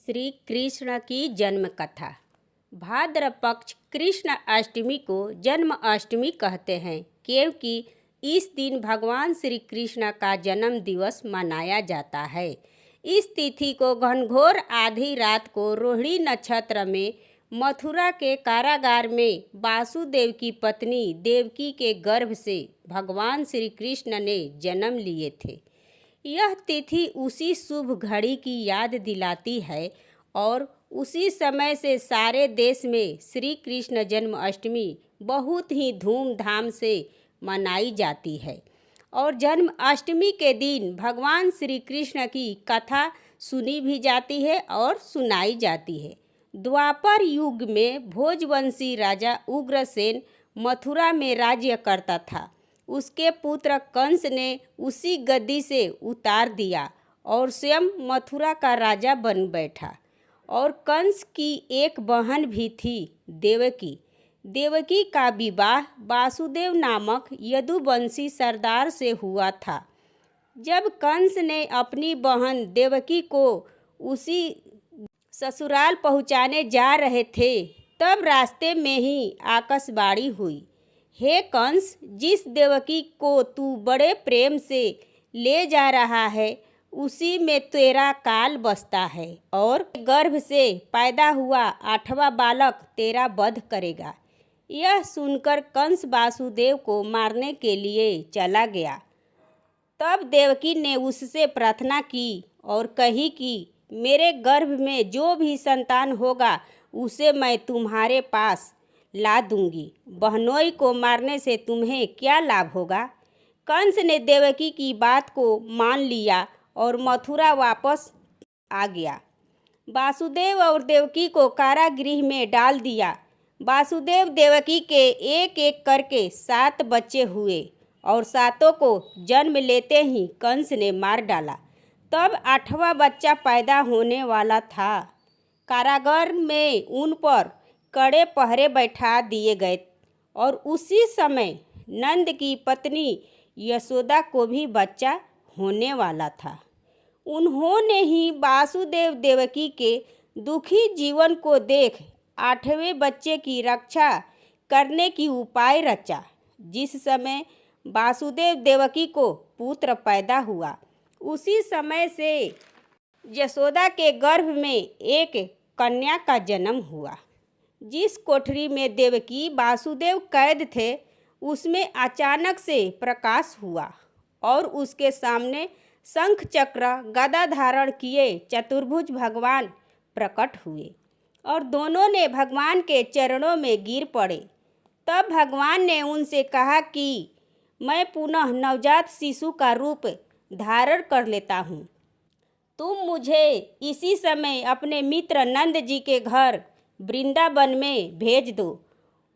श्री कृष्ण की जन्म कथा। भाद्र पक्ष कृष्ण अष्टमी को जन्माष्टमी कहते हैं, क्योंकि इस दिन भगवान श्री कृष्ण का जन्म दिवस मनाया जाता है। इस तिथि को घनघोर आधी रात को रोहिणी नक्षत्र में मथुरा के कारागार में वासुदेव की पत्नी देवकी के गर्भ से भगवान श्री कृष्ण ने जन्म लिए थे। यह तिथि उसी शुभ घड़ी की याद दिलाती है और उसी समय से सारे देश में श्री कृष्ण जन्माष्टमी बहुत ही धूमधाम से मनाई जाती है। और जन्माष्टमी के दिन भगवान श्री कृष्ण की कथा सुनी भी जाती है और सुनाई जाती है। द्वापर युग में भोजवंशी राजा उग्रसेन मथुरा में राज्य करता था। उसके पुत्र कंस ने उसी गद्दी से उतार दिया और स्वयं मथुरा का राजा बन बैठा। और कंस की एक बहन भी थी, देवकी। देवकी का विवाह वासुदेव नामक यदुवंशी सरदार से हुआ था। जब कंस ने अपनी बहन देवकी को उसी ससुराल पहुंचाने जा रहे थे, तब रास्ते में ही आकाशवाणी हुई, हे कंस, जिस देवकी को तू बड़े प्रेम से ले जा रहा है उसी में तेरा काल बसता है और गर्भ से पैदा हुआ 8वां बालक तेरा वध करेगा। यह सुनकर कंस वासुदेव को मारने के लिए चला गया। तब देवकी ने उससे प्रार्थना की और कही कि मेरे गर्भ में जो भी संतान होगा उसे मैं तुम्हारे पास ला दूंगी। बहनोई को मारने से तुम्हें क्या लाभ होगा। कंस ने देवकी की बात को मान लिया और मथुरा वापस आ गया। वासुदेव और देवकी को कारागृह में डाल दिया। वासुदेव देवकी के एक एक करके 7 बच्चे हुए और 7 को जन्म लेते ही कंस ने मार डाला। तब 8वां बच्चा पैदा होने वाला था। कारागार में उन पर कड़े पहरे बैठा दिए गए और उसी समय नंद की पत्नी यशोदा को भी बच्चा होने वाला था। उन्होंने ही वासुदेव देवकी के दुखी जीवन को देख 8वें बच्चे की रक्षा करने की उपाय रचा। जिस समय वासुदेव देवकी को पुत्र पैदा हुआ, उसी समय से यशोदा के गर्भ में एक कन्या का जन्म हुआ। जिस कोठरी में देवकी वासुदेव कैद थे, उसमें अचानक से प्रकाश हुआ और उसके सामने शंख चक्र गदा धारण किए चतुर्भुज भगवान प्रकट हुए और दोनों ने भगवान के चरणों में गिर पड़े। तब भगवान ने उनसे कहा कि मैं पुनः नवजात शिशु का रूप धारण कर लेता हूँ। तुम मुझे इसी समय अपने मित्र नंद जी के घर वृंदावन में भेज दो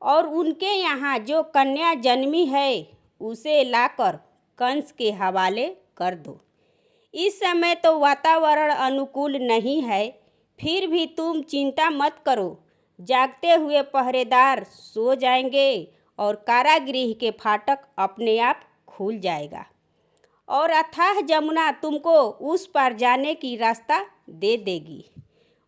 और उनके यहाँ जो कन्या जन्मी है उसे लाकर कंस के हवाले कर दो। इस समय तो वातावरण अनुकूल नहीं है, फिर भी तुम चिंता मत करो। जागते हुए पहरेदार सो जाएंगे और कारागृह के फाटक अपने आप खुल जाएगा और अथाह जमुना तुमको उस पार जाने की रास्ता दे देगी।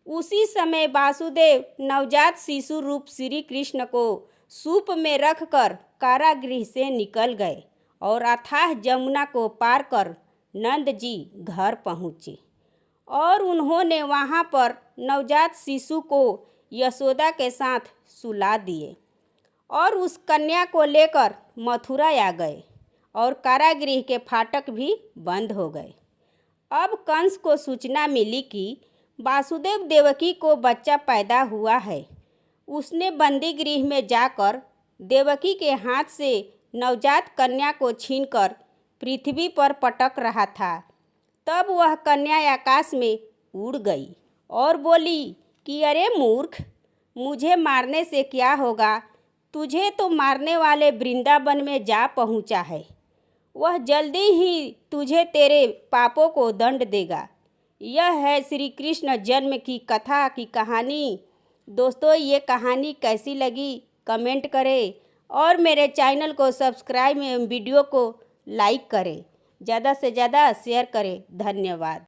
उसी समय वासुदेव नवजात शिशु रूप श्री कृष्ण को सूप में रखकर कारागृह से निकल गए और अथाह जमुना को पार कर नंद जी घर पहुँचे और उन्होंने वहाँ पर नवजात शिशु को यशोदा के साथ सुला दिए और उस कन्या को लेकर मथुरा आ गए और कारागृह के फाटक भी बंद हो गए। अब कंस को सूचना मिली कि वासुदेव देवकी को बच्चा पैदा हुआ है। उसने बंदी गृह में जाकर देवकी के हाथ से नवजात कन्या को छीनकर पृथ्वी पर पटक रहा था। तब वह कन्या आकाश में उड़ गई और बोली कि अरे मूर्ख, मुझे मारने से क्या होगा। तुझे तो मारने वाले वृंदावन में जा पहुंचा है। वह जल्दी ही तुझे तेरे पापों को दंड देगा। यह है श्री कृष्ण जन्म की कथा की कहानी। दोस्तों, ये कहानी कैसी लगी कमेंट करें और मेरे चैनल को सब्सक्राइब एवं वीडियो को लाइक करें। ज़्यादा से ज़्यादा शेयर करें। धन्यवाद।